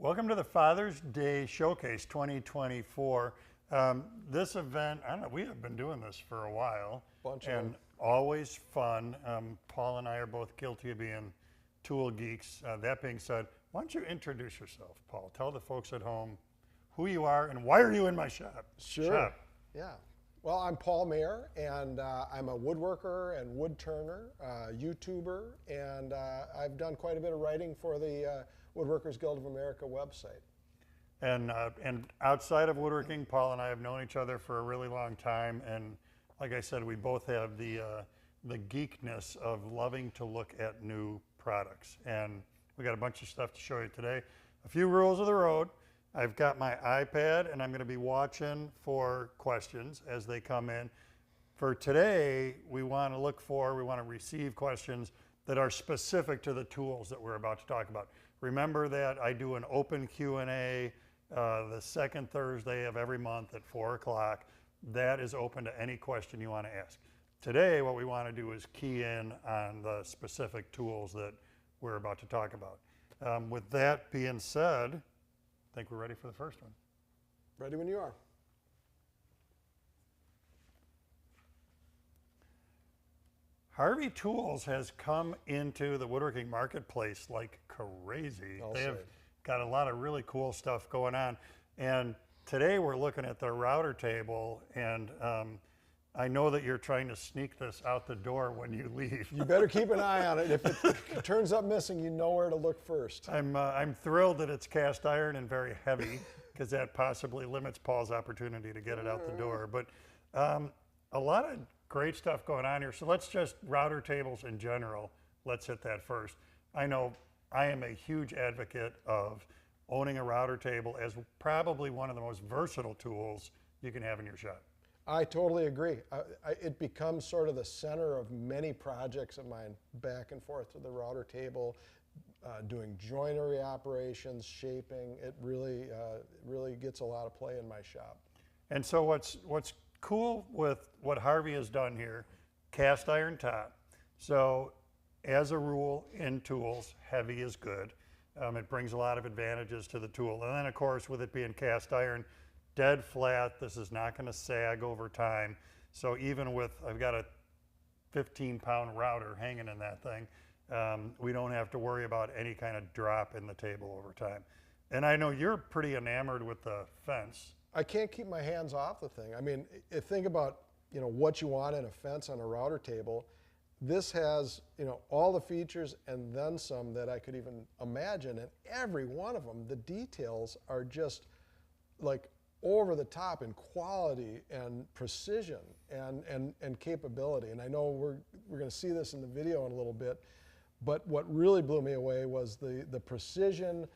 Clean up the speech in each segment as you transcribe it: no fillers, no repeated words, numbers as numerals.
Welcome to the Father's Day Showcase 2024. This event, I don't know, we have been doing this for a while. And always fun. Paul and I are both guilty of being tool geeks. That being said, why don't you introduce yourself, Paul? Tell the folks at home who you are and why are you in my shop? Sure. Yeah. Well, I'm Paul Mayer, and I'm a woodworker and wood turner, YouTuber, and I've done quite a bit of writing for the Woodworkers Guild of America website. And outside of woodworking, Paul and I have known each other for a really long time, and like I said, we both have the geekness of loving to look at new products. And we got a bunch of stuff to show you today. A few rules of the road. I've got my iPad and I'm going to be watching for questions as they come in. For today, we want to receive questions that are specific to the tools that we're about to talk about. Remember that I do an open Q&A the second Thursday of every month at 4 o'clock. That is open to any question you want to ask. Today, what we want to do is key in on the specific tools that we're about to talk about. With that being said, I think we're ready for the first one. Ready when you are. Harvey Tools has come into the woodworking marketplace like crazy. They have got a lot of really cool stuff going on. And today we're looking at their router table, and I know that you're trying to sneak this out the door when you leave. You better keep an eye on it. If it turns up missing, you know where to look first. I'm thrilled that it's cast iron and very heavy, because that possibly limits Paul's opportunity to get it out the door. But a lot of great stuff going on here. So let's just router tables in general. Let's hit that first. I know I am a huge advocate of owning a router table as probably one of the most versatile tools you can have in your shop. I totally agree. It becomes sort of the center of many projects of mine, back and forth to the router table, doing joinery operations, shaping. It really gets a lot of play in my shop. And so what's cool with what Harvey has done here, cast iron top. So as a rule in tools, heavy is good. It brings a lot of advantages to the tool. And then of course, with it being cast iron, dead flat, this is not going to sag over time. So even with, I've got a 15-pound router hanging in that thing, we don't have to worry about any kind of drop in the table over time. And I know you're pretty enamored with the fence. I can't keep my hands off the thing. I mean, think about what you want in a fence on a router table. This has all the features and then some that I could even imagine, and every one of them, the details are just like over the top in quality and precision and capability. And I know we're going to see this in the video in a little bit, but what really blew me away was the precision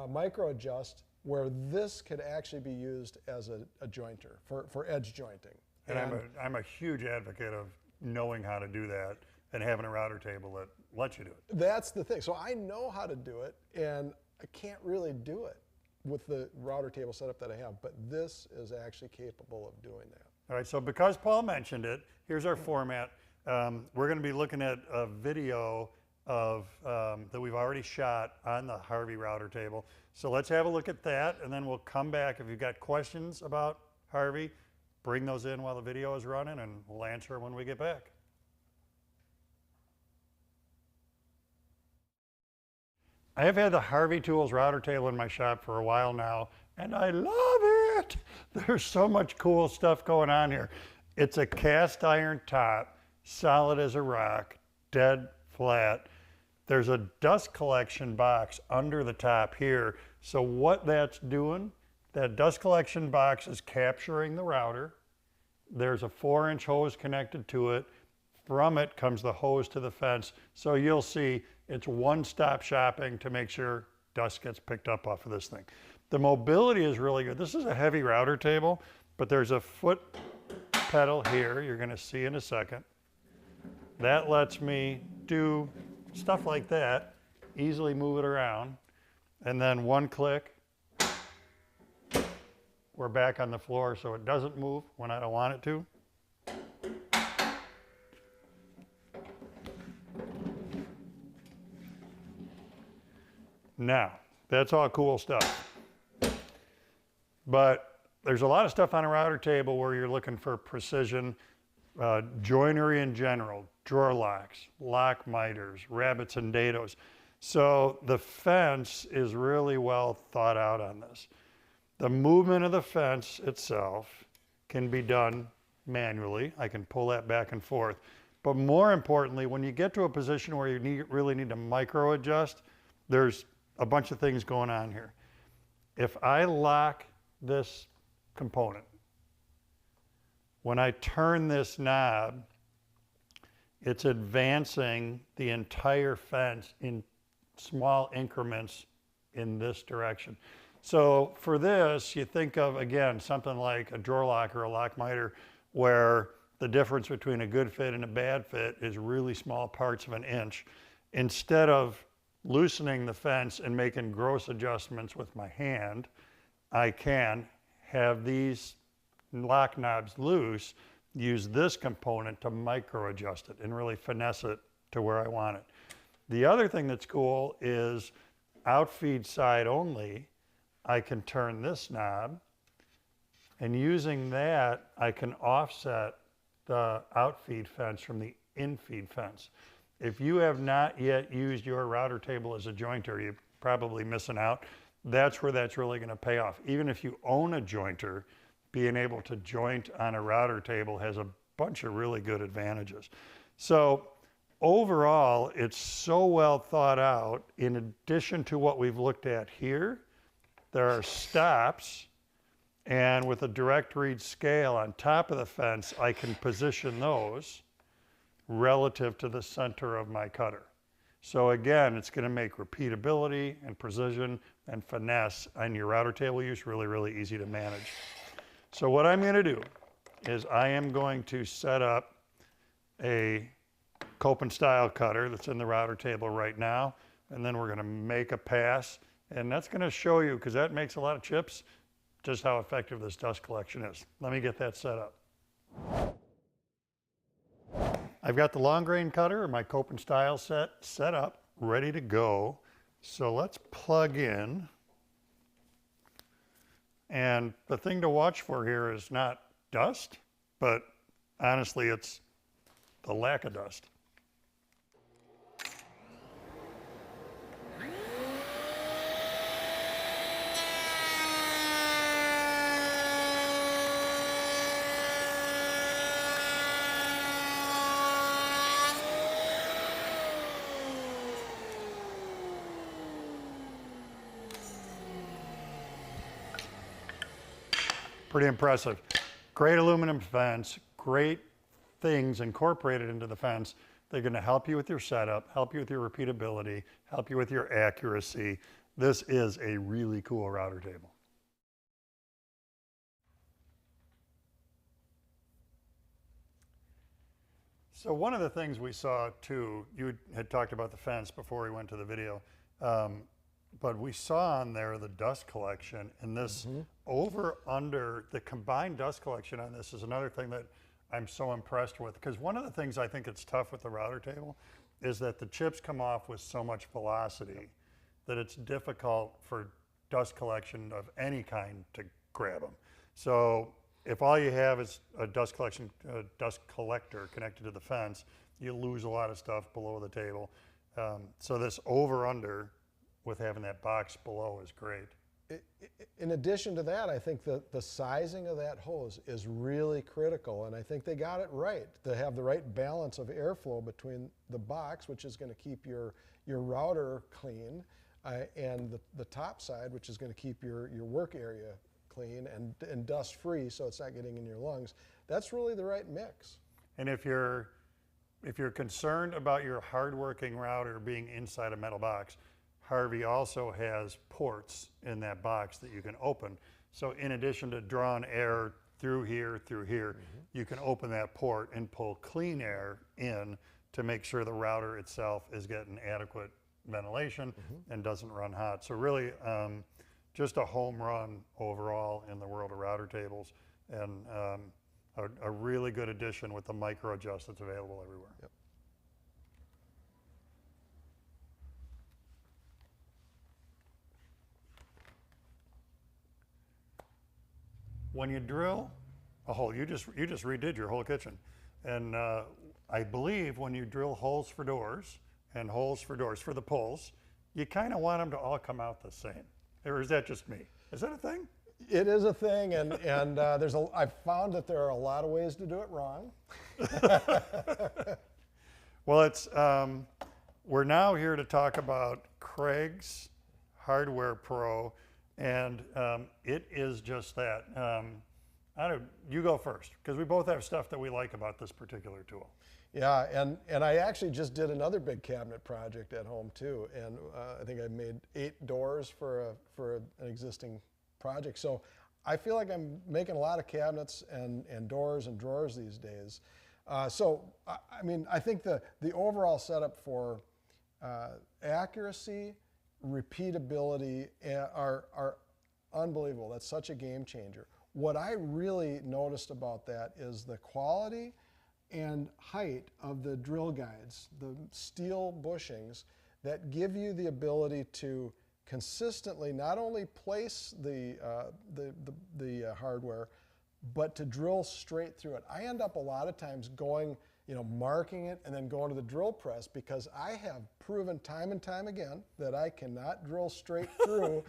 micro adjust, where this could actually be used as a jointer for edge jointing. And I'm a huge advocate of knowing how to do that and having a router table that lets you do it. That's the thing. So I know how to do it, and I can't really do it with the router table setup that I have, but this is actually capable of doing that. All right, so because Paul mentioned it, here's our format. We're going to be looking at a video of that we've already shot on the Harvey router table. So let's have a look at that, and then we'll come back. If you've got questions about Harvey, bring those in while the video is running, and we'll answer them when we get back. I have had the Harvey Tools router table in my shop for a while now, and I love it. There's so much cool stuff going on here. It's a cast iron top, solid as a rock, dead flat. There's a dust collection box under the top here. So what that's doing, that dust collection box is capturing the router. There's a 4-inch hose connected to it. From it comes the hose to the fence. So you'll see it's one-stop shopping to make sure dust gets picked up off of this thing. The mobility is really good. This is a heavy router table, but there's a foot pedal here you're going to see in a second. That lets me do stuff like that, easily move it around, and then one click, we're back on the floor so it doesn't move when I don't want it to. Now, That's all cool stuff. But there's a lot of stuff on a router table where you're looking for precision, joinery in general, drawer locks, lock miters, rabbets and dados. So the fence is really well thought out on this. The movement of the fence itself can be done manually. I can pull that back and forth. But more importantly, when you get to a position where you really need to micro adjust, there's a bunch of things going on here. If I lock this component, when I turn this knob, it's advancing the entire fence in small increments in this direction. So for this, you think of, again, something like a drawer lock or a lock miter, where the difference between a good fit and a bad fit is really small parts of an inch. Instead of loosening the fence and making gross adjustments with my hand, I can have these lock knobs loose, use this component to micro adjust it and really finesse it to where I want it. The other thing that's cool is outfeed side only, I can turn this knob, and using that, I can offset the outfeed fence from the infeed fence. If you have not yet used your router table as a jointer, you're probably missing out. That's where that's really gonna pay off. Even if you own a jointer, being able to joint on a router table has a bunch of really good advantages. So overall, it's so well thought out. In addition to what we've looked at here, there are stops, and with a direct read scale on top of the fence, I can position those relative to the center of my cutter. So again, it's gonna make repeatability and precision and finesse on your router table use really, really easy to manage. So what I'm gonna do is I am going to set up a Copen style cutter that's in the router table right now, and then we're gonna make a pass, and that's gonna show you, because that makes a lot of chips, just how effective this dust collection is. Let me get that set up. I've got the long grain cutter, my Copen style set up, ready to go. So let's plug in. And the thing to watch for here is not dust, but honestly, it's the lack of dust. Pretty impressive. Great aluminum fence, great things incorporated into the fence. They're gonna help you with your setup, help you with your repeatability, help you with your accuracy. This is a really cool router table. So one of the things we saw too, you had talked about the fence before we went to the video, but we saw on there the dust collection, and this over under, the combined dust collection on this is another thing that I'm so impressed with, because one of the things I think it's tough with the router table is that the chips come off with so much velocity that it's difficult for dust collection of any kind to grab them. So if all you have is a dust collector connected to the fence, you lose a lot of stuff below the table. So this over under with having that box below is great. In addition to that, I think the sizing of that hose is really critical, and I think they got it right to have the right balance of airflow between the box, which is going to keep your router clean, and the top side, which is going to keep your work area clean and dust free, so it's not getting in your lungs. That's really the right mix. And if you're concerned about your hardworking router being inside a metal box, Harvey also has ports in that box that you can open. So in addition to drawing air through here, you can open that port and pull clean air in to make sure the router itself is getting adequate ventilation and doesn't run hot. So really just a home run overall in the world of router tables, and a really good addition with the micro adjust that's available everywhere. Yep. when you drill a hole, you just redid your whole kitchen. And I believe when you drill holes for doors and holes for doors for the pulls, you kind of want them to all come out the same. Or is that just me? Is that a thing? It is a thing, and I've found that there are a lot of ways to do it wrong. Well, it's we're now here to talk about Kreg's Hardware Pro, and it is just that. You go first, because we both have stuff that we like about this particular tool. Yeah, and I actually just did another big cabinet project at home too, and I think I made 8 doors for an existing project. So I feel like I'm making a lot of cabinets and doors and drawers these days. So I mean, I think the overall setup for accuracy, repeatability are unbelievable. That's such a game changer. What I really noticed about that is the quality and height of the drill guides, the steel bushings that give you the ability to consistently not only place the hardware, but to drill straight through it. I end up a lot of times going, marking it and then going to the drill press, because I have proven time and time again that I cannot drill straight through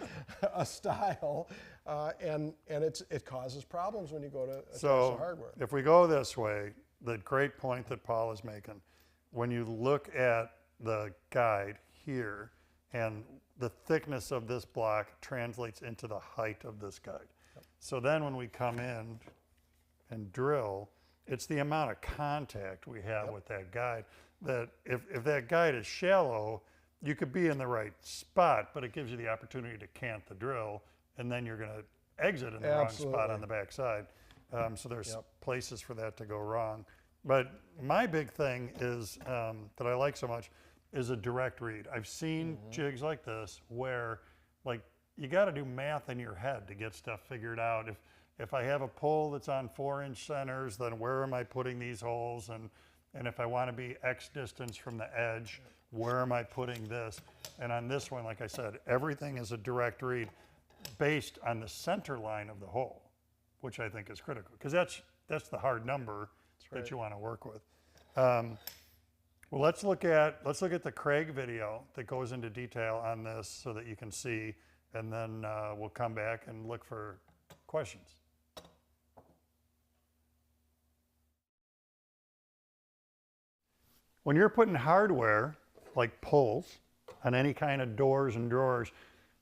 a style, and it causes problems when you go to attach the hardware. If we go this way, the great point that Paul is making, when you look at the guide here, and the thickness of this block translates into the height of this guide. Yep. So then when we come in and drill, it's the amount of contact we have with that guide, that if that guide is shallow, you could be in the right spot, but it gives you the opportunity to cant the drill, and then you're going to exit in the wrong spot on the back side. So there's places for that to go wrong. But my big thing is, that I like so much, is a direct read. I've seen jigs like this where, like, you got to do math in your head to get stuff figured out. If I have a pull that's on 4-inch centers, then where am I putting these holes? And if I want to be X distance from the edge, where am I putting this? And on this one, like I said, everything is a direct read based on the center line of the hole, which I think is critical, because that's the hard number that you want to work with. Well, let's look at the Kreg video that goes into detail on this so that you can see, and then we'll come back and look for questions. When you're putting hardware like pulls on any kind of doors and drawers,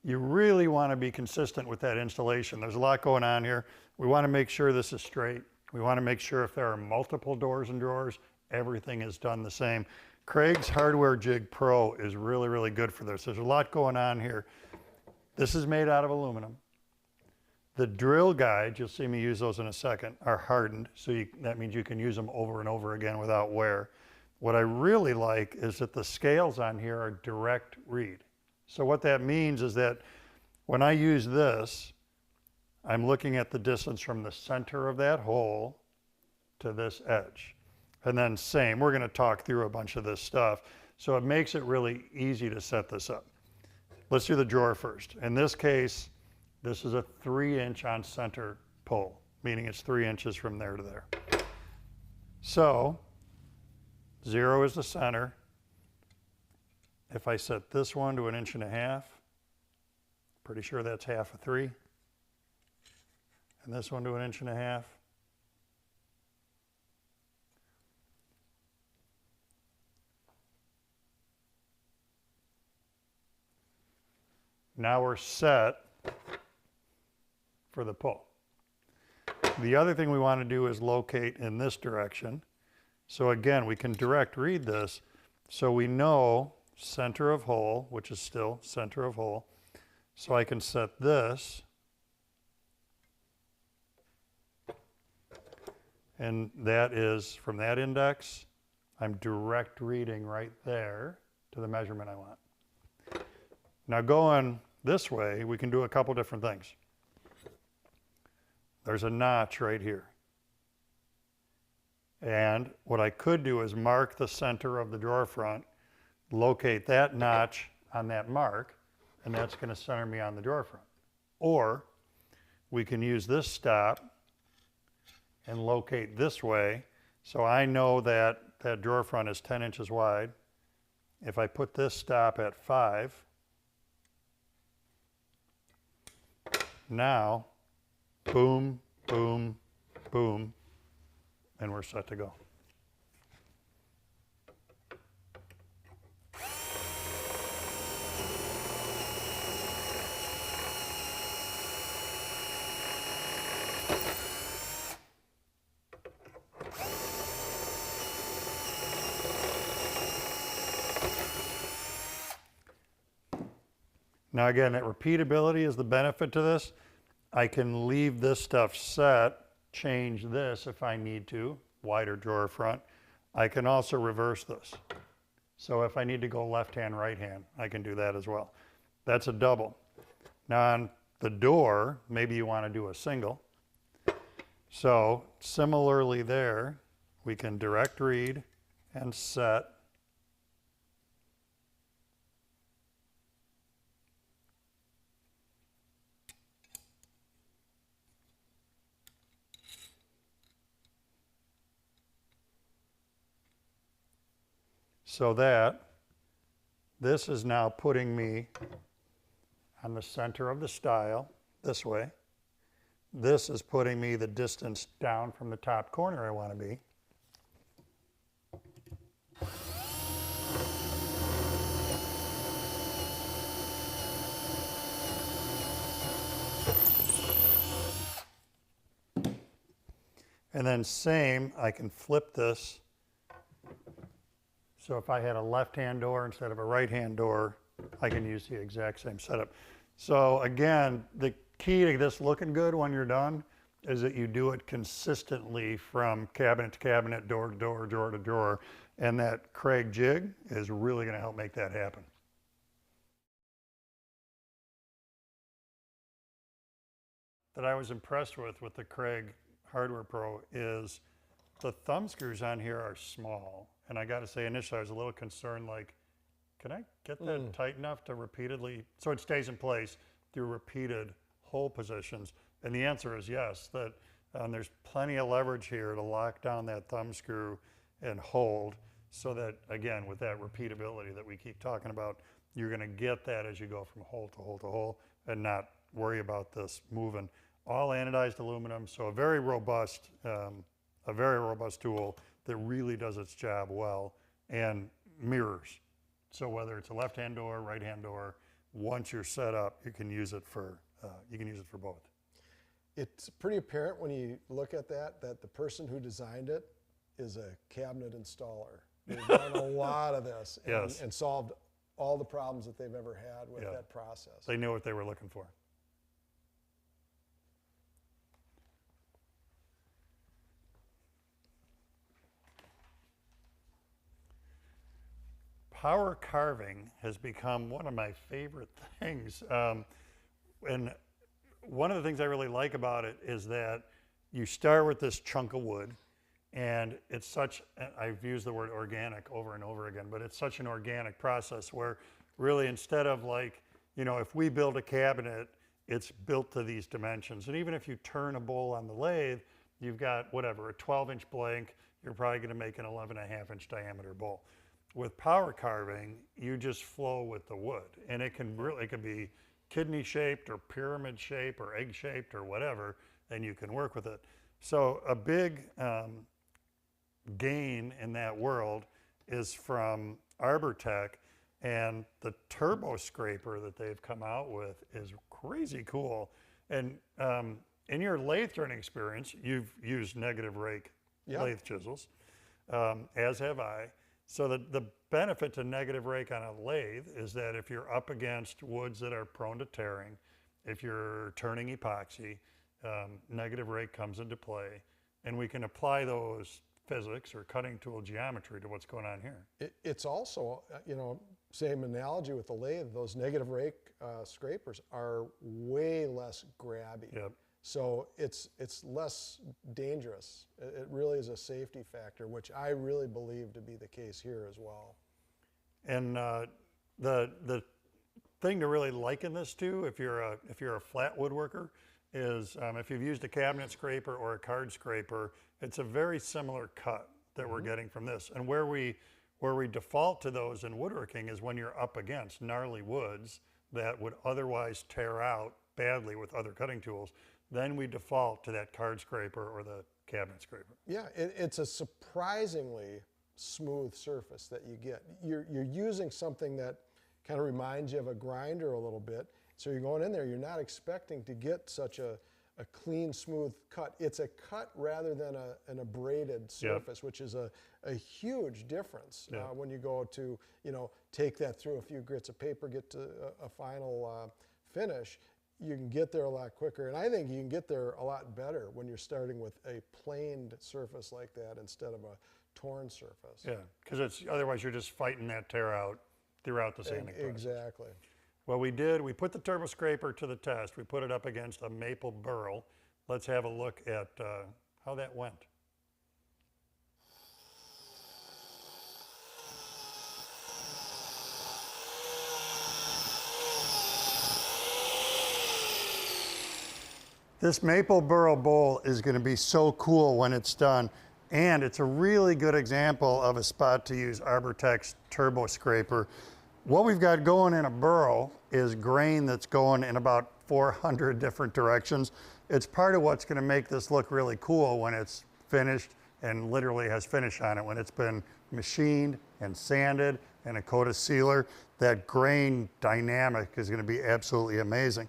you really want to be consistent with that installation. There's a lot going on here. We want to make sure this is straight. We want to make sure if there are multiple doors and drawers, everything is done the same. Kreg's Hardware Jig Pro is really, really good for this. There's a lot going on here. This is made out of aluminum. The drill guides, you'll see me use those in a second, are hardened, so that means you can use them over and over again without wear. What I really like is that the scales on here are direct read. So what that means is that when I use this, I'm looking at the distance from the center of that hole to this edge. And then same, we're going to talk through a bunch of this stuff. So it makes it really easy to set this up. Let's do the drawer first. In this case, this is a 3-inch on center pull, meaning it's 3 inches from there to there. So 0 is the center. If I set this one to 1.5 inches, pretty sure that's half a 3. And this one to 1.5 inches. Now we're set for the pull. The other thing we want to do is locate in this direction. So again, we can direct read this, so we know center of hole, which is still center of hole. So I can set this, and that is from that index, I'm direct reading right there to the measurement I want. Now going this way, we can do a couple different things. There's a notch right here. And what I could do is mark the center of the drawer front, locate that notch on that mark, and that's going to center me on the drawer front. Or we can use this stop and locate this way. So I know that that drawer front is 10 inches wide. If I put this stop at 5, now, boom, boom, boom, and we're set to go. Now again, that repeatability is the benefit to this. I can leave this stuff set, change this if I need to, wider drawer front. I can also reverse this. So if I need to go left hand, right hand, I can do that as well. That's a double. Now on the door, maybe you want to do a single. So similarly there, we can direct read and set. So that this is now putting me on the center of the stile this way. This is putting me the distance down from the top corner I want to be. And then same, I can flip this. So if I had a left-hand door instead of a right-hand door, I can use the exact same setup. So again, the key to this looking good when you're done is that you do it consistently from cabinet to cabinet, door to door, drawer to drawer, and that Kreg jig is really going to help make that happen. That I was impressed with the Kreg Hardware Pro is the thumb screws on here are small. And I got to say, initially I was a little concerned, like, can I get that tight enough to repeatedly, so it stays in place through repeated hole positions? And the answer is yes, that there's plenty of leverage here to lock down that thumb screw and hold, so that, again, with that repeatability that we keep talking about, you're going to get that as you go from hole to hole to hole and not worry about this moving. All anodized aluminum, so a very robust tool that really does its job well, and mirrors. So whether it's a left-hand door, right-hand door, once you're set up, you can use it for both. It's pretty apparent when you look at that the person who designed it is a cabinet installer. They've done a lot of this and, Yes. and solved all the problems that they've ever had with Yeah. that process. They knew what they were looking for. Power carving has become one of my favorite things. And one of the things I really like about it is that you start with this chunk of wood, and it's such, I've used the word organic over and over again, but it's such an organic process where really instead of like, you know, if we build a cabinet, it's built to these dimensions. And even if you turn a bowl on the lathe, you've got whatever, a 12-inch blank, you're probably gonna make an 11.5-inch diameter bowl. With power carving, you just flow with the wood, and it can be kidney shaped or pyramid shaped or egg shaped or whatever, and you can work with it. So a big gain in that world is from Arbortech, and the turbo scraper that they've come out with is crazy cool. And in your lathe turning experience, you've used negative rake lathe chisels, as have I. So the benefit to negative rake on a lathe is that if you're up against woods that are prone to tearing, if you're turning epoxy, negative rake comes into play, and we can apply those physics or cutting tool geometry to what's going on here. It's also, you know, same analogy with the lathe, those negative rake scrapers are way less grabby. Yep. So it's less dangerous. It really is a safety factor, which I really believe to be the case here as well. And the thing to really liken this to, if you're a flat woodworker, is if you've used a cabinet scraper or a card scraper, it's a very similar cut that we're getting from this. And where we default to those in woodworking is when you're up against gnarly woods that would otherwise tear out badly with other cutting tools, then we default to that card scraper or the cabinet scraper. Yeah, it's a surprisingly smooth surface that you get. You're using something that kind of reminds you of a grinder a little bit. So you're going in there, you're not expecting to get such a clean, smooth cut. It's a cut rather than an abraded surface, which is a huge difference when you go to, take that through a few grits of paper, get to a final finish. You can get there a lot quicker. And I think you can get there a lot better when you're starting with a planed surface like that instead of a torn surface. Yeah, because otherwise you're just fighting that tear out throughout the sanding process. Exactly. Well, we put the turbo scraper to the test. We put it up against a maple burl. Let's have a look at how that went. This maple burl bowl is going to be so cool when it's done, and it's a really good example of a spot to use Arbortech's turbo scraper. What we've got going in a burl is grain that's going in about 400 different directions. It's part of what's going to make this look really cool when it's finished and literally has finish on it. When it's been machined and sanded and a coat of sealer, that grain dynamic is going to be absolutely amazing.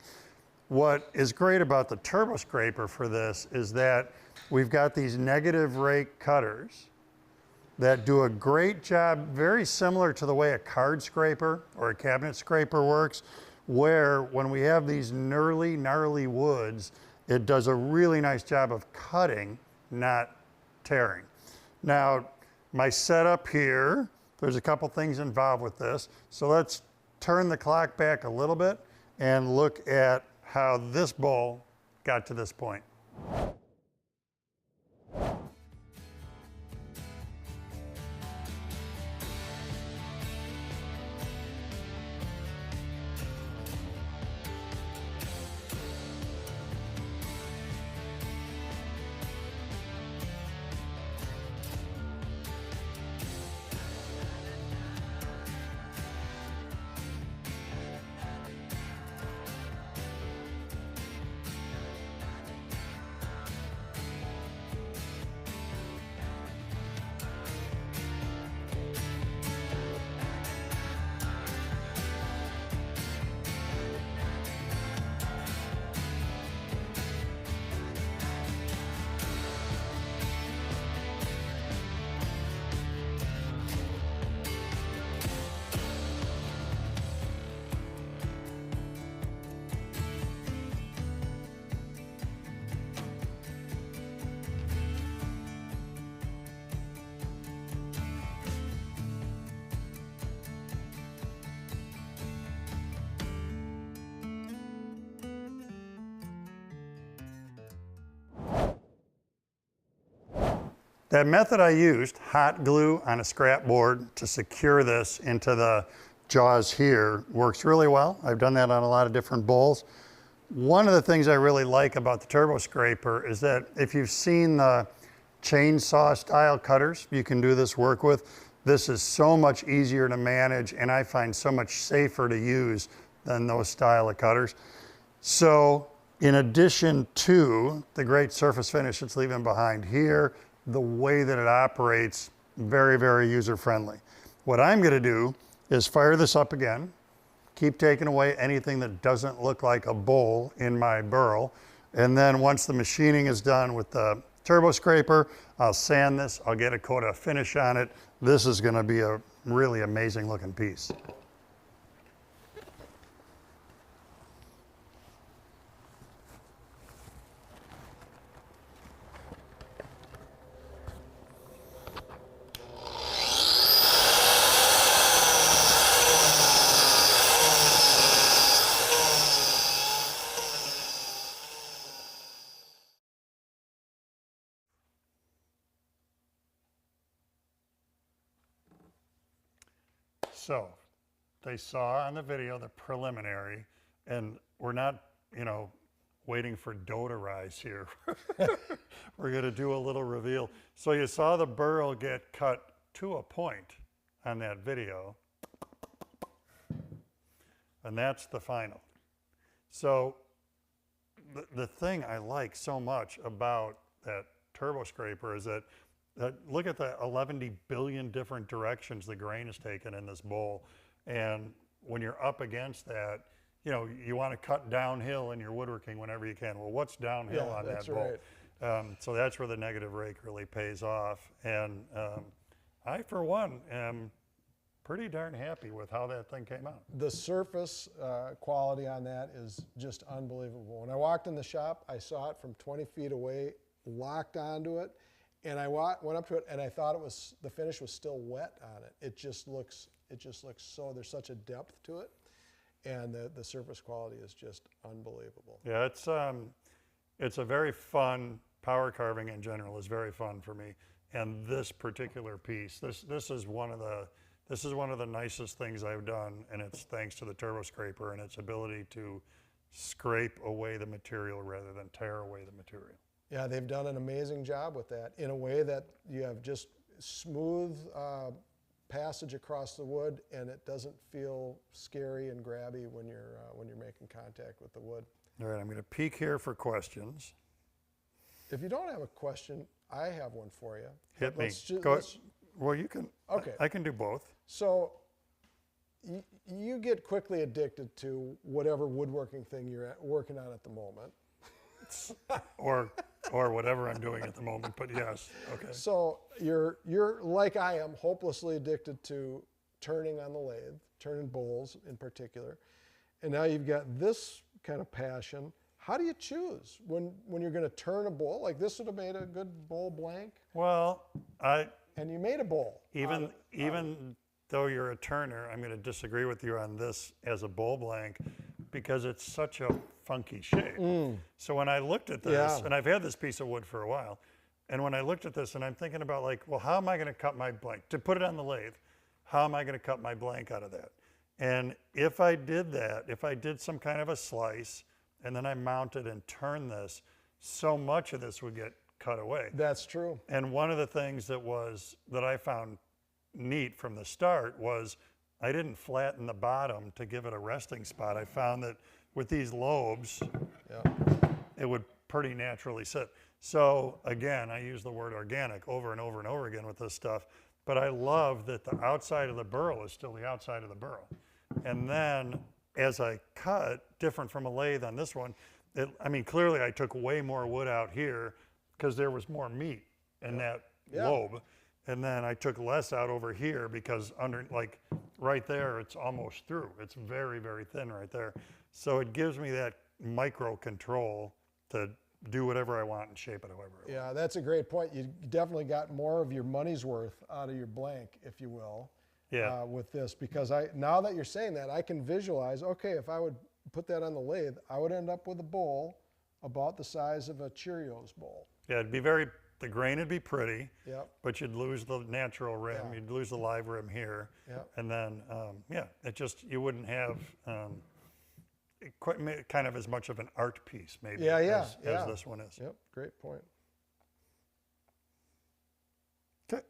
What is great about the turbo scraper for this is that we've got these negative rake cutters that do a great job, very similar to the way a card scraper or a cabinet scraper works, where when we have these gnarly woods, it does a really nice job of cutting, not tearing. Now, my setup here, there's a couple things involved with this. So let's turn the clock back a little bit and look at how this bowl got to this point. That method I used, hot glue on a scrap board to secure this into the jaws here, works really well. I've done that on a lot of different bowls. One of the things I really like about the turbo scraper is that if you've seen the chainsaw style cutters you can do this work with, this is so much easier to manage and I find so much safer to use than those style of cutters. So in addition to the great surface finish it's leaving behind here, the way that it operates, very user-friendly. What I'm gonna do is fire this up again, keep taking away anything that doesn't look like a bowl in my burl, and then once the machining is done with the turbo scraper, I'll sand this, I'll get a coat of finish on it. This is gonna be a really amazing looking piece. So they saw on the video the preliminary, and we're not, waiting for dough to rise here. We're going to do a little reveal. So you saw the burl get cut to a point on that video, and that's the final. So the thing I like so much about that turbo scraper is that look at the 11 billion different directions the grain is taken in this bowl. And when you're up against that, you know, you want to cut downhill in your woodworking whenever you can. Well, what's downhill on that bowl? Right. So that's where the negative rake really pays off. And I, for one, am pretty darn happy with how that thing came out. The surface quality on that is just unbelievable. When I walked in the shop, I saw it from 20 feet away, locked onto it, and I went up to it, and I thought the finish was still wet on it. It just looks so, there's such a depth to it, and the surface quality is just unbelievable. Yeah, it's a very fun, power carving in general is very fun for me. And this particular piece, this is one of the nicest things I've done, and it's thanks to the turbo scraper and its ability to scrape away the material rather than tear away the material. Yeah, they've done an amazing job with that in a way that you have just smooth passage across the wood, and it doesn't feel scary and grabby when you're making contact with the wood. All right, I'm going to peek here for questions. If you don't have a question, I have one for you. Hit me. Well, you can. Okay. I can do both. So you get quickly addicted to whatever woodworking thing you're working on at the moment. or whatever I'm doing at the moment, but yes, okay. So you're like I am, hopelessly addicted to turning on the lathe, turning bowls in particular, and now you've got this kind of passion. How do you choose when you're going to turn a bowl? Like this would have made a good bowl blank. Well, and you made a bowl. Even though you're a turner, I'm going to disagree with you on this as a bowl blank because it's such a funky shape. So when I looked at this, and I've had this piece of wood for a while, and when I looked at this and I'm thinking about like, well, how am I going to cut my blank? To put it on the lathe, how am I going to cut my blank out of that? And if I did that, if I did some kind of a slice, and then I mounted and turned this, so much of this would get cut away. That's true. And one of the things that I found neat from the start was I didn't flatten the bottom to give it a resting spot. I found that with these lobes, it would pretty naturally sit. So again, I use the word organic over and over and over again with this stuff, but I love that the outside of the burl is still the outside of the burl. And then as I cut, different from a lathe on this one, I mean, clearly I took way more wood out here because there was more meat in that lobe. And then I took less out over here because like right there, it's almost through. It's very, very thin right there. So it gives me that micro control to do whatever I want and shape it however I want. Yeah, that's a great point. You definitely got more of your money's worth out of your blank, if you will, with this. Because now that you're saying that, I can visualize, okay, if I would put that on the lathe, I would end up with a bowl about the size of a Cheerios bowl. Yeah, it'd be the grain would be pretty, but you'd lose the natural rim, you'd lose the live rim here, and then, you wouldn't have quite kind of as much of an art piece maybe as this one is. Yep, great point. Okay.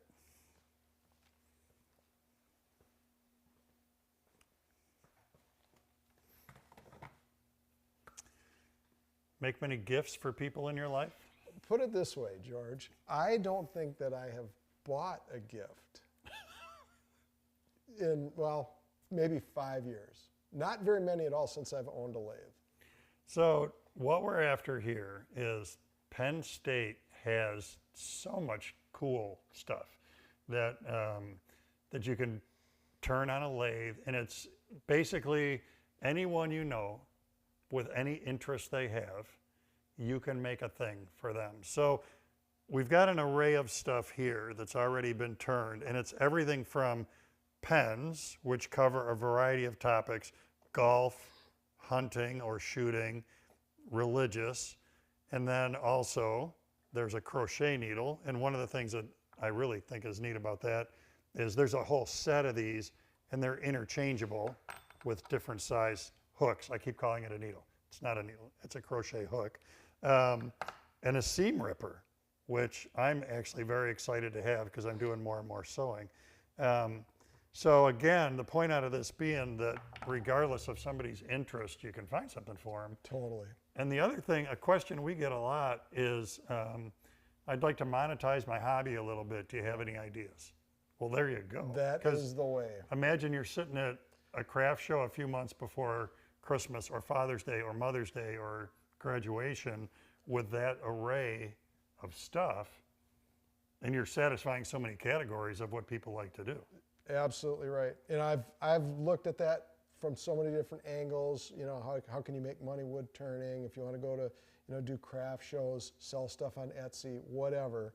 Make many gifts for people in your life? Put it this way, George. I don't think that I have bought a gift in, well, maybe 5 years. Not very many at all since I've owned a lathe. So what we're after here is Penn State has so much cool stuff that, that you can turn on a lathe, and it's basically anyone you know with any interest they have, you can make a thing for them. So we've got an array of stuff here that's already been turned, and it's everything from pens, which cover a variety of topics, golf, hunting or shooting, religious, and then also there's a crochet needle. And one of the things that I really think is neat about that is there's a whole set of these, and they're interchangeable with different size hooks. I keep calling it a needle. it's not a needle, it's a crochet hook, and a seam ripper, which I'm actually very excited to have because I'm doing more and more sewing. So again, the point out of this being that regardless of somebody's interest, you can find something for them. Totally. And the other thing, a question we get a lot is, I'd like to monetize my hobby a little bit. Do you have any ideas? Well, there you go. That is the way. Imagine you're sitting at a craft show a few months before Christmas or Father's Day or Mother's Day or graduation with that array of stuff, and you're satisfying so many categories of what people like to do. Absolutely right. And I've looked at that from so many different angles. You know, how can you make money wood turning? If you want to go to, you know, do craft shows, sell stuff on Etsy, whatever.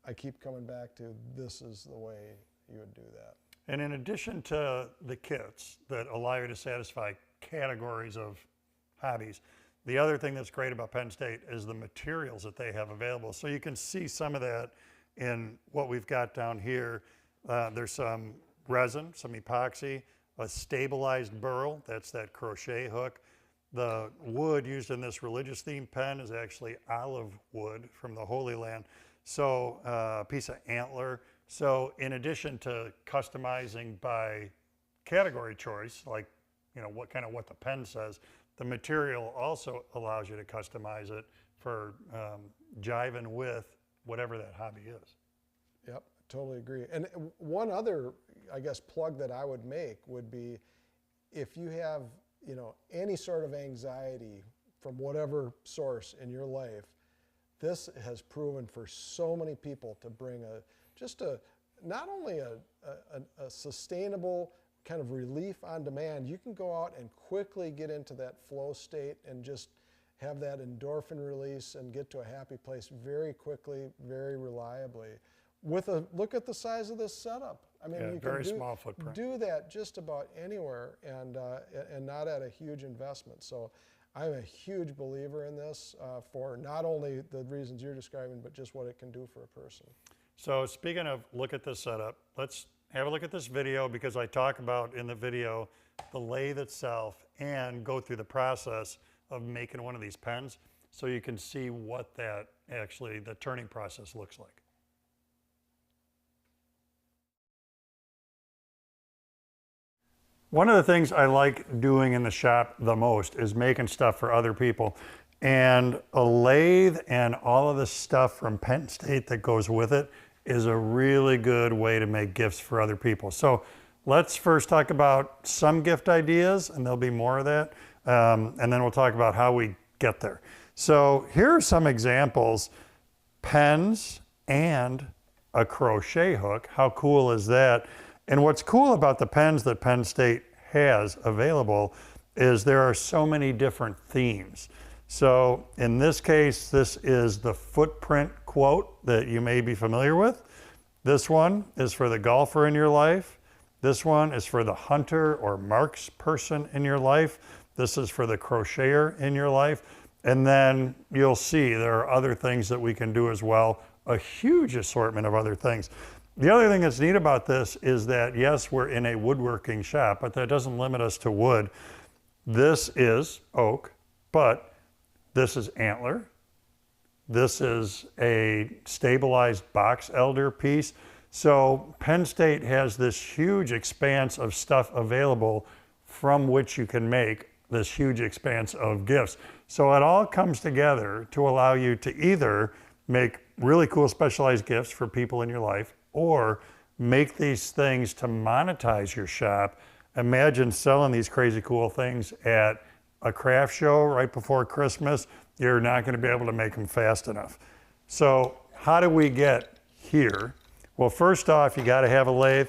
I keep coming back to this is the way you would do that. And in addition to the kits that allow you to satisfy categories of hobbies, the other thing that's great about Penn State is the materials that they have available. So you can see some of that in what we've got down here. There's some resin, some epoxy, a stabilized burl, that's that crochet hook. The wood used in this religious themed pen is actually olive wood from the Holy Land. So a piece of antler. So in addition to customizing by category choice, like, you know, what the pen says, the material also allows you to customize it for jiving with whatever that hobby is. Yep, totally agree. And one other, I guess, plug that I would make would be if you have, you know, any sort of anxiety from whatever source in your life, this has proven for so many people to bring not only a sustainable kind of relief on demand, you can go out and quickly get into that flow state and just have that endorphin release and get to a happy place very quickly, very reliably. With a look at the size of this setup. I mean, you very can small footprint. do that just about anywhere and not at a huge investment. So I'm a huge believer in this for not only the reasons you're describing, but just what it can do for a person. So speaking of look at this setup, let's have a look at this video because I talk about in the video the lathe itself and go through the process of making one of these pens so you can see what that actually, the turning process looks like. One of the things I like doing in the shop the most is making stuff for other people. And a lathe and all of the stuff from Penn State that goes with it is a really good way to make gifts for other people. So let's first talk about some gift ideas, and there'll be more of that. And then we'll talk about how we get there. So here are some examples, pens and a crochet hook. How cool is that? And what's cool about the pens that Penn State has available is there are so many different themes. So in this case, this is the footprint quote that you may be familiar with. This one is for the golfer in your life. This one is for the hunter or marks person in your life. This is for the crocheter in your life. And then you'll see there are other things that we can do as well, a huge assortment of other things. The other thing that's neat about this is that, yes, we're in a woodworking shop, but that doesn't limit us to wood. This is oak, but this is antler. This is a stabilized box elder piece. So Penn State has this huge expanse of stuff available from which you can make this huge expanse of gifts. So it all comes together to allow you to either make really cool specialized gifts for people in your life or make these things to monetize your shop. Imagine selling these crazy cool things at a craft show right before Christmas. You're not going to be able to make them fast enough. So how do we get here? Well, first off, you got to have a lathe.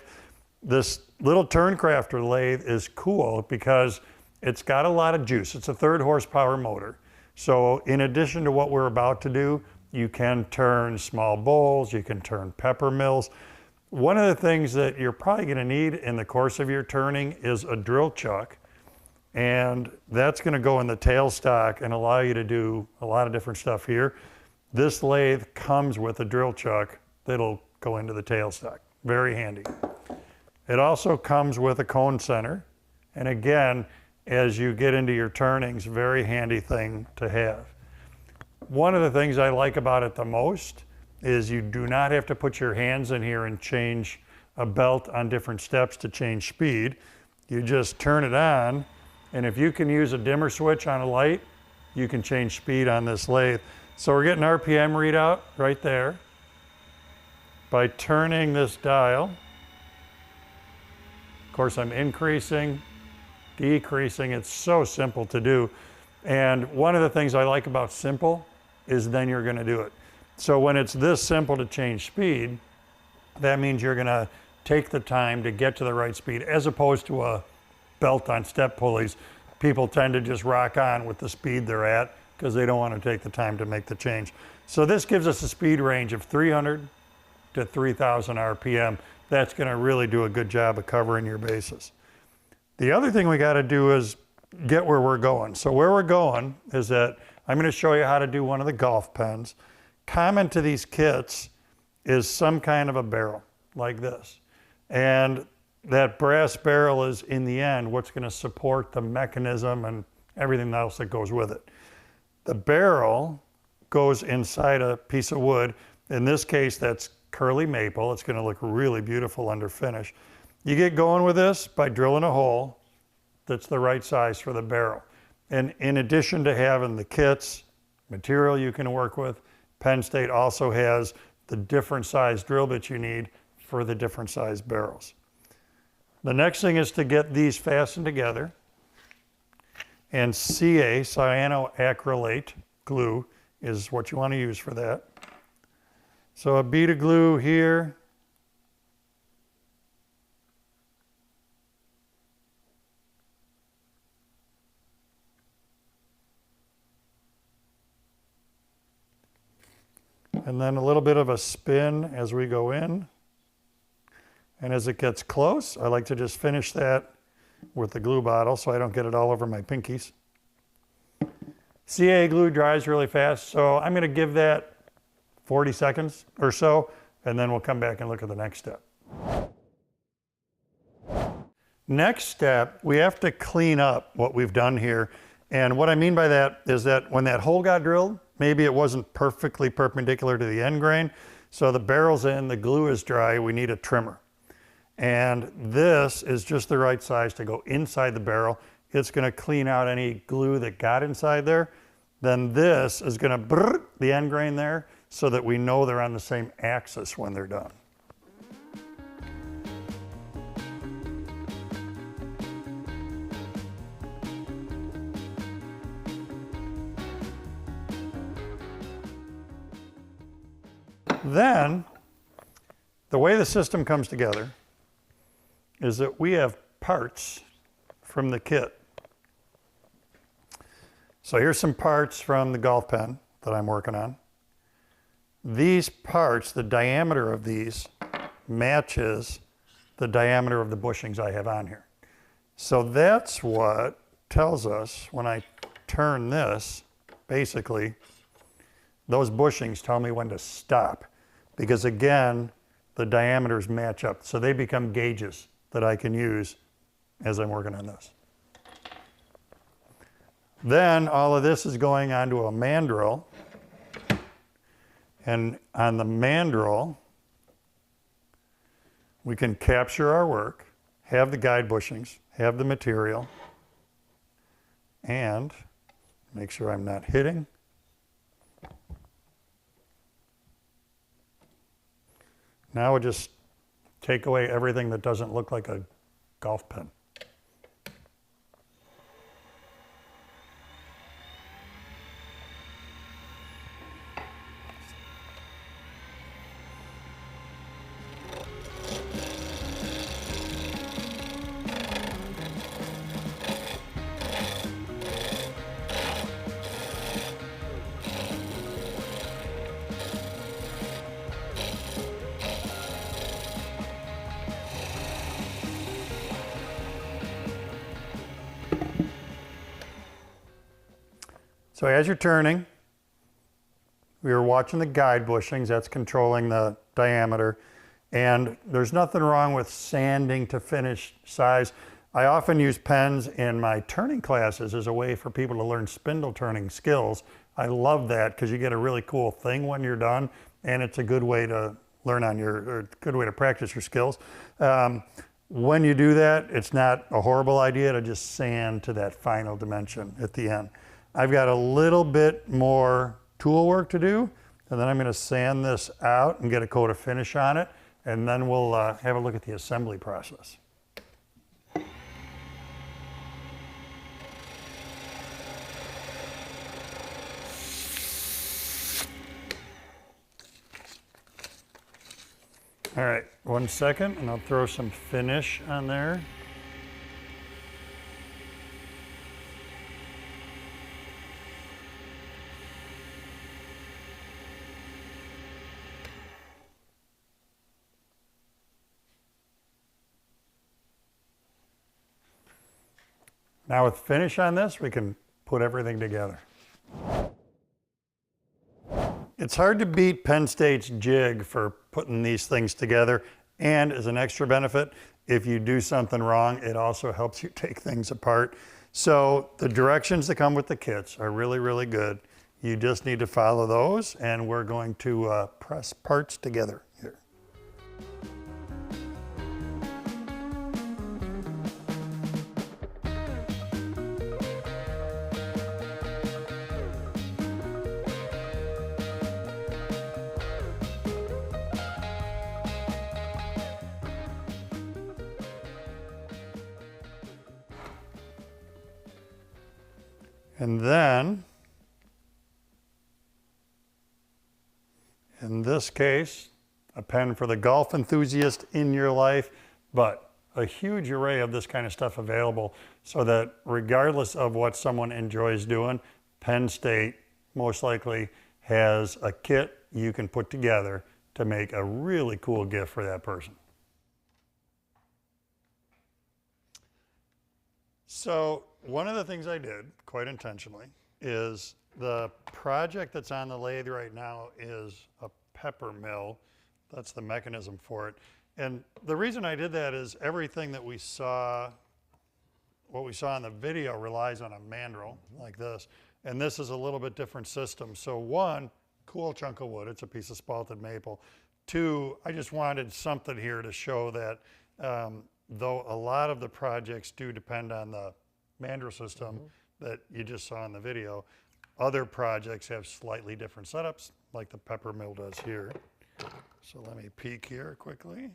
This little Turncrafter lathe is cool because it's got a lot of juice. It's a 3rd horsepower motor. So in addition to what we're about to do, you can turn small bowls, you can turn pepper mills. One of the things that you're probably going to need in the course of your turning is a drill chuck. And that's going to go in the tailstock and allow you to do a lot of different stuff here. This lathe comes with a drill chuck that'll go into the tailstock. Very handy. It also comes with a cone center. And again, as you get into your turnings. Very handy thing to have. One of the things I like about it the most is you do not have to put your hands in here and change a belt on different steps to change speed. You just turn it on, and if you can use a dimmer switch on a light, you can change speed on this lathe. So we're getting RPM readout right there by turning this dial. Of course, I'm increasing, decreasing. It's so simple to do. And one of the things I like about simple is then you're gonna do it. So when it's this simple to change speed, that means you're gonna take the time to get to the right speed, as opposed to a belt on step pulleys. People tend to just rock on with the speed they're at because they don't want to take the time to make the change. So this gives us a speed range of 300 to 3,000 RPM. That's going to really do a good job of covering your bases. The other thing we got to do is get where we're going. So where we're going is that I'm going to show you how to do one of the golf pens. Common to these kits is some kind of a barrel like this. And that brass barrel is, in the end, what's going to support the mechanism and everything else that goes with it. The barrel goes inside a piece of wood. In this case, that's curly maple. It's going to look really beautiful under finish. You get going with this by drilling a hole that's the right size for the barrel. And in addition to having the kits, material you can work with, Penn State also has the different size drill bits you need for the different size barrels. The next thing is to get these fastened together, and CA, cyanoacrylate glue, is what you want to use for that. So a bead of glue here. And then a little bit of a spin as we go in. And as it gets close, I like to just finish that with the glue bottle so I don't get it all over my pinkies. CA glue dries really fast, so I'm going to give that 40 seconds or so, and then we'll come back and look at the next step. Next step, we have to clean up what we've done here. And what I mean by that is that when that hole got drilled, maybe it wasn't perfectly perpendicular to the end grain, so the barrel's in, the glue is dry, we need a trimmer. And this is just the right size to go inside the barrel. It's going to clean out any glue that got inside there. Then this is going to brrr the end grain there so that we know they're on the same axis when they're done. Then, the way the system comes together is that we have parts from the kit. So here's some parts from the golf pen that I'm working on. These parts, the diameter of these matches the diameter of the bushings I have on here. So that's what tells us when I turn this, basically, those bushings tell me when to stop. Because again, the diameters match up. So they become gauges that I can use as I'm working on this. Then all of this is going onto a mandrel. And on the mandrel, we can capture our work, have the guide bushings, have the material, and make sure I'm not hitting. Now we'll just take away everything that doesn't look like a golf pen. So as you're turning, we are watching the guide bushings, that's controlling the diameter. And there's nothing wrong with sanding to finish size. I often use pens in my turning classes as a way for people to learn spindle turning skills. I love that because you get a really cool thing when you're done, and it's a good way to learn on your, or a good way to practice your skills. When you do that, it's not a horrible idea to just sand to that final dimension at the end. I've got a little bit more tool work to do, and then I'm going to sand this out and get a coat of finish on it, and then we'll have a look at the assembly process. All right, 1 second, and I'll throw some finish on there. Now with finish on this, we can put everything together. It's hard to beat Penn State's jig for putting these things together, and as an extra benefit, if you do something wrong, it also helps you take things apart. So the directions that come with the kits are really, really good. You just need to follow those, and we're going to press parts together here. And then, in this case, a pen for the golf enthusiast in your life, but a huge array of this kind of stuff available so that regardless of what someone enjoys doing, Penn State most likely has a kit you can put together to make a really cool gift for that person. So one of the things I did, quite intentionally, is the project that's on the lathe right now is a pepper mill. That's the mechanism for it. And the reason I did that is everything that we saw, what we saw in the video relies on a mandrel like this. And this is a little bit different system. So one, cool chunk of wood. It's a piece of spalted maple. Two, I just wanted something here to show that though a lot of the projects do depend on the mandrel system that you just saw in the video, other projects have slightly different setups, like the pepper mill does here. So let me peek here quickly.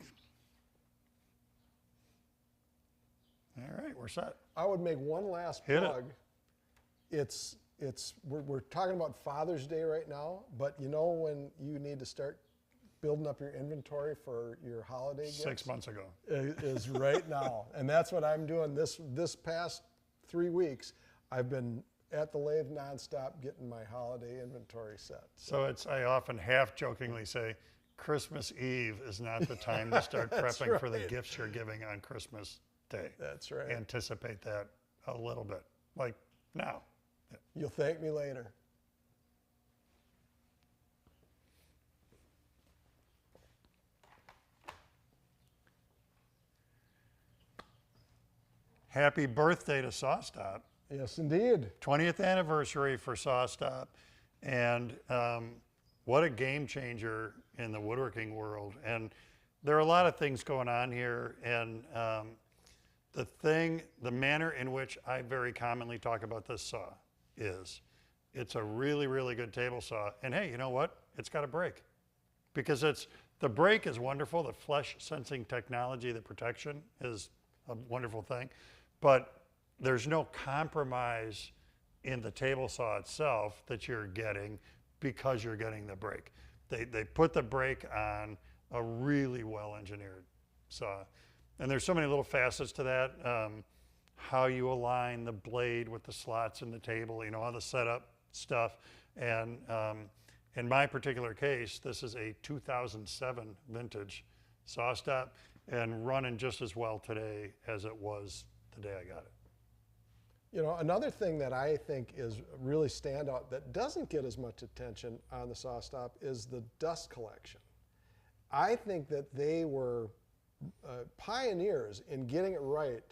All right, we're set. I would make one last plug. We're talking about Father's Day right now, but you know when you need to start building up your inventory for your holiday gifts? 6 months ago. Is right now. And that's what I'm doing this past 3 weeks. I've been at the lathe nonstop getting my holiday inventory set. So it's, I often half jokingly say, Christmas Eve is not the time to start prepping for the gifts you're giving on Christmas Day. That's right. Anticipate that a little bit, like now. You'll thank me later. Happy birthday to SawStop. Yes, indeed. 20th anniversary for SawStop. And what a game changer in the woodworking world. And there are a lot of things going on here. And the manner in which I very commonly talk about this saw is it's a really, really good table saw. And hey, you know what? It's got a brake. Because the brake is wonderful. The flesh sensing technology, the protection is a wonderful thing. But there's no compromise in the table saw itself that you're getting because you're getting the brake. They put the brake on a really well engineered saw. And there's so many little facets to that. How you align the blade with the slots in the table, you know, all the setup stuff. And in my particular case, this is a 2007 vintage SawStop and running just as well today as it was the day I got it. You know, another thing that I think is really standout that doesn't get as much attention on the SawStop is the dust collection. I think that they were pioneers in getting it right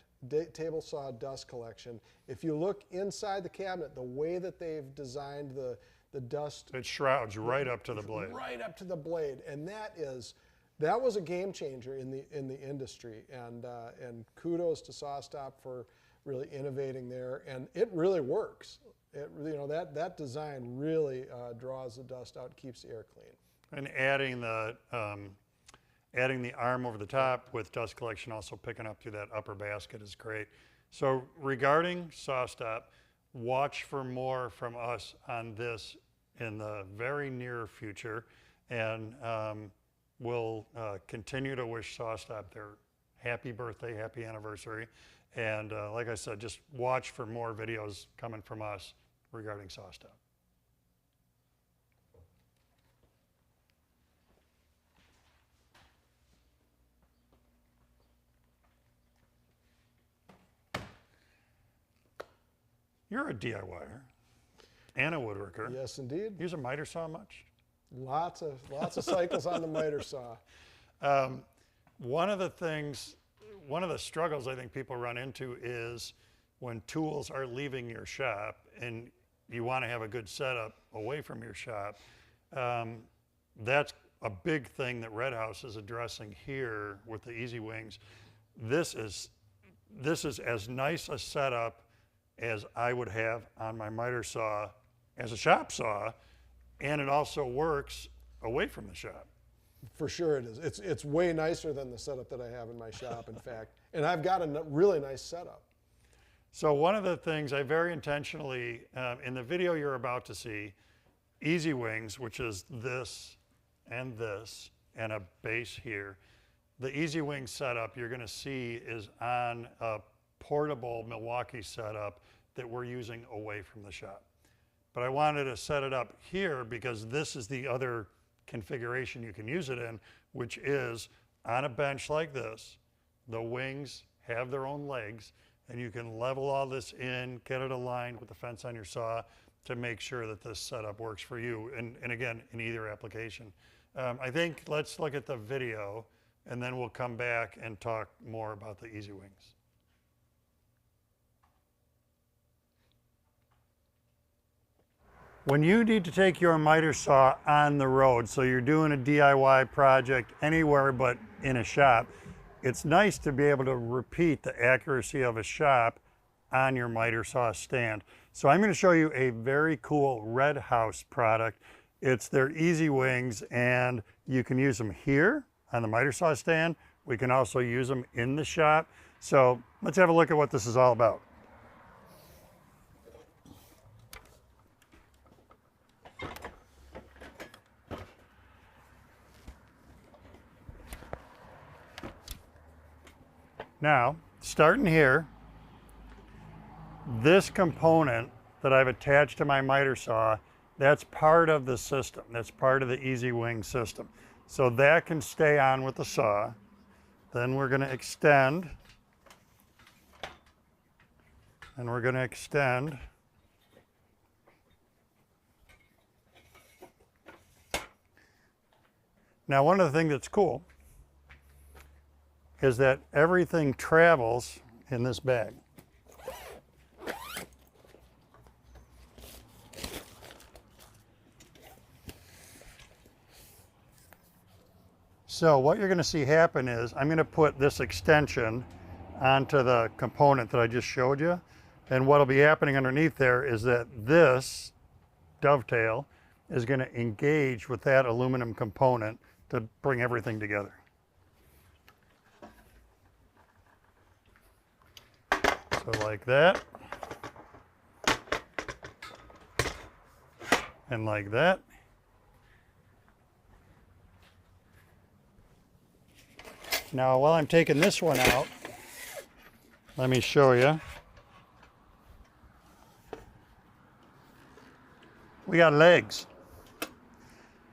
table saw dust collection. If you look inside the cabinet, the way that they've designed the dust, it shrouds right up to the blade. right up to the blade, and that was a game changer in the industry. And kudos to SawStop for really innovating there, and it really works. That design really draws the dust out, keeps the air clean. And adding the arm over the top with dust collection also picking up through that upper basket is great. So regarding SawStop, watch for more from us on this in the very near future, and we'll continue to wish SawStop their happy birthday, happy anniversary, and like I said, just watch for more videos coming from us regarding SawStop. You're a DIYer and a woodworker. Yes, indeed. Use a miter saw much? Lots of cycles on the miter saw. One of the struggles I think people run into is when tools are leaving your shop and you want to have a good setup away from your shop. That's a big thing that Redhouse is addressing here with the Easy Wings. This is as nice a setup as I would have on my miter saw as a shop saw, and it also works away from the shop. For sure it is. It's way nicer than the setup that I have in my shop, in fact. And I've got a really nice setup. So one of the things I very intentionally, in the video you're about to see, Easy Wings, which is this and a base here. The Easy Wing setup you're gonna see is on a portable Milwaukee setup that we're using away from the shop. But I wanted to set it up here because this is the other configuration you can use it in, which is on a bench like this. The wings have their own legs, and you can level all this in, get it aligned with the fence on your saw to make sure that this setup works for you, and again, in either application. I think let's look at the video, and then we'll come back and talk more about the Easy Wings. When you need to take your miter saw on the road, so you're doing a DIY project anywhere but in a shop, it's nice to be able to repeat the accuracy of a shop on your miter saw stand. So I'm going to show you a very cool Redhouse product. It's their Easy Wings, and you can use them here on the miter saw stand. We can also use them in the shop. So let's have a look at what this is all about. Now, starting here, this component that I've attached to my miter saw, that's part of the system. That's part of the Easy Wing system. So that can stay on with the saw. Then we're going to extend. And we're going to extend. Now, one of the things that's cool is that everything travels in this bag. So what you're going to see happen is I'm going to put this extension onto the component that I just showed you, and what will be happening underneath there is that this dovetail is going to engage with that aluminum component to bring everything together. So like that, and like that. Now, while I'm taking this one out, let me show you. We got legs.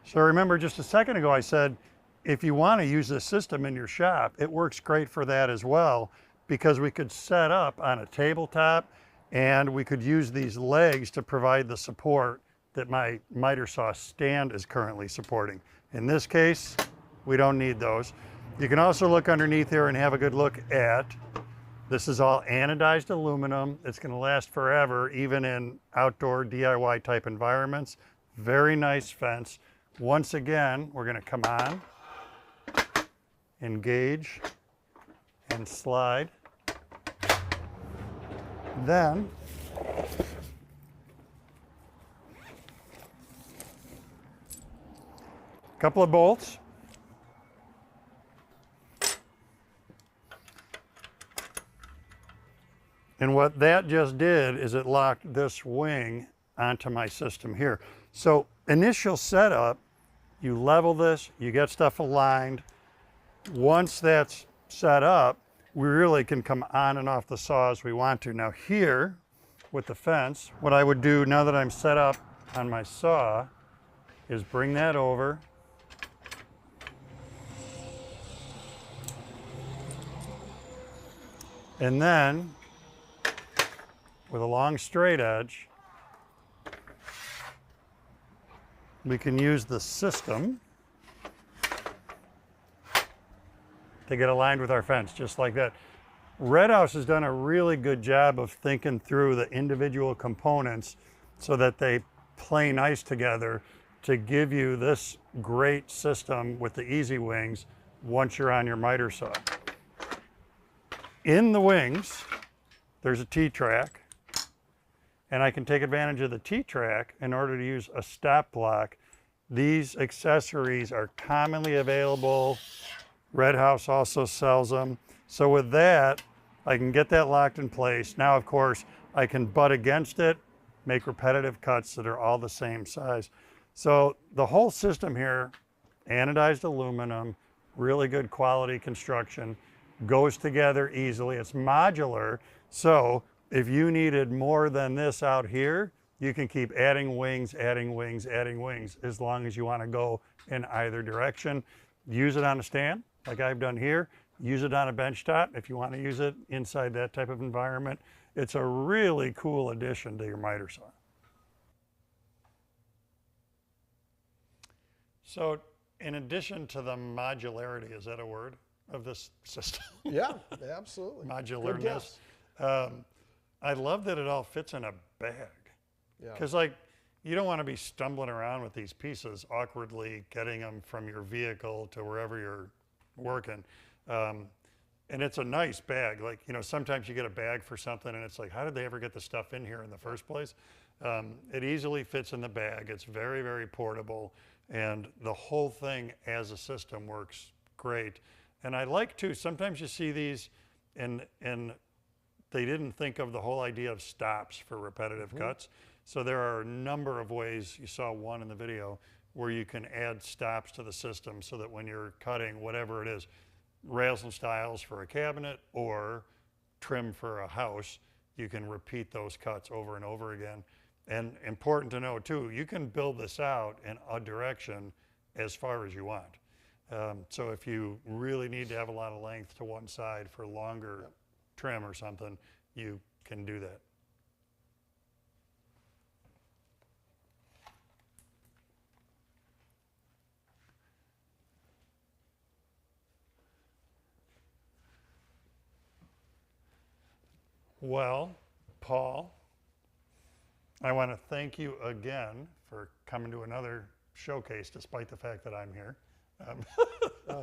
So remember just a second ago I said, if you want to use this system in your shop, it works great for that as well, because we could set up on a tabletop and we could use these legs to provide the support that my miter saw stand is currently supporting. In this case, we don't need those. You can also look underneath here and have a good look at This is all anodized aluminum. It's going to last forever, even in outdoor DIY type environments. Very nice fence. Once again, we're going to come on, engage, and slide. Then, a couple of bolts. And what that just did is it locked this wing onto my system here. So initial setup, you level this, you get stuff aligned. Once that's set up, we really can come on and off the saw as we want to. Now here, with the fence, what I would do now that I'm set up on my saw is bring that over. And then, with a long straight edge, we can use the system to get aligned with our fence, just like that. Redhouse has done a really good job of thinking through the individual components so that they play nice together to give you this great system with the easy wings once you're on your miter saw. In the wings, there's a T-track, and I can take advantage of the T-track in order to use a stop block. These accessories are commonly available. Redhouse also sells them. So with that, I can get that locked in place. Now, of course, I can butt against it, make repetitive cuts that are all the same size. So the whole system here, anodized aluminum, really good quality construction, goes together easily. It's modular, so if you needed more than this out here, you can keep adding wings, adding wings, adding wings, as long as you want to go in either direction. Use it on a stand, like I've done here. Use it on a bench top if you want to use it inside that type of environment. It's a really cool addition to your miter saw. So in addition to the modularity, is that a word, of this system? Yeah, absolutely. Modularness. I love that it all fits in a bag. Yeah. Because like, you don't want to be stumbling around with these pieces, awkwardly getting them from your vehicle to wherever you're working. And it's a nice bag. Like, you know, sometimes you get a bag for something and it's like, how did they ever get the stuff in here in the first place? It easily fits in the bag. It's very, very portable. And the whole thing as a system works great. And I like too, sometimes you see these and they didn't think of the whole idea of stops for repetitive cuts. So there are a number of ways, you saw one in the video, where you can add stops to the system so that when you're cutting whatever it is, rails and stiles for a cabinet or trim for a house, you can repeat those cuts over and over again. And important to know too, you can build this out in a direction as far as you want. So if you really need to have a lot of length to one side for longer trim or something, you can do that. Well, Paul, I want to thank you again for coming to another showcase despite the fact that I'm here.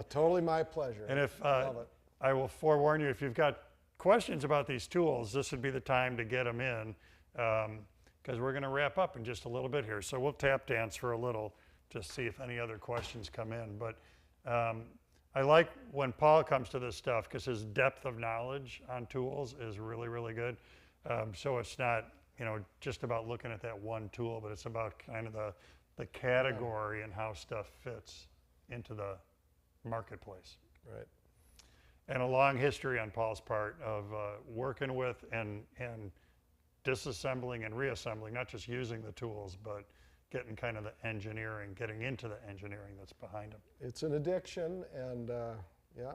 Totally my pleasure. And if Love it. I will forewarn you, if you've got questions about these tools, this would be the time to get them in, because we're going to wrap up in just a little bit here. So we'll tap dance for a little to see if any other questions come in. But I like when Paul comes to this stuff because his depth of knowledge on tools is really, really good. So it's not, you know, just about looking at that one tool, but it's about kind of the category and how stuff fits into the marketplace. Right. And a long history on Paul's part of working with and disassembling and reassembling, not just using the tools, but getting kind of the engineering, getting into the engineering that's behind them. It's an addiction, and yeah,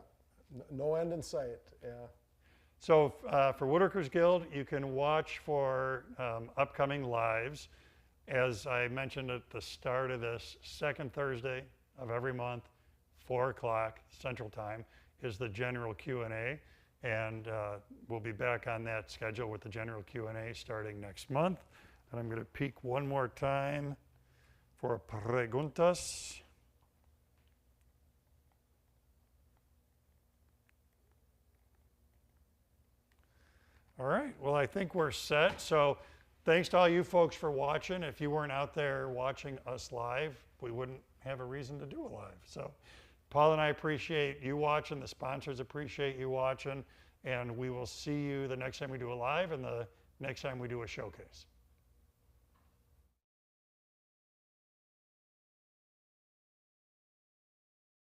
no end in sight. Yeah. So for Woodworkers Guild, you can watch for upcoming lives. As I mentioned at the start of this, second Thursday of every month, 4 o'clock Central Time, is the general Q&A. And we'll be back on that schedule with the general Q&A starting next month. And I'm going to peek one more time for preguntas. All right, well, I think we're set. So thanks to all you folks for watching. If you weren't out there watching us live, we wouldn't have a reason to do a live. So Paul and I appreciate you watching. The sponsors appreciate you watching. And we will see you the next time we do a live and the next time we do a showcase.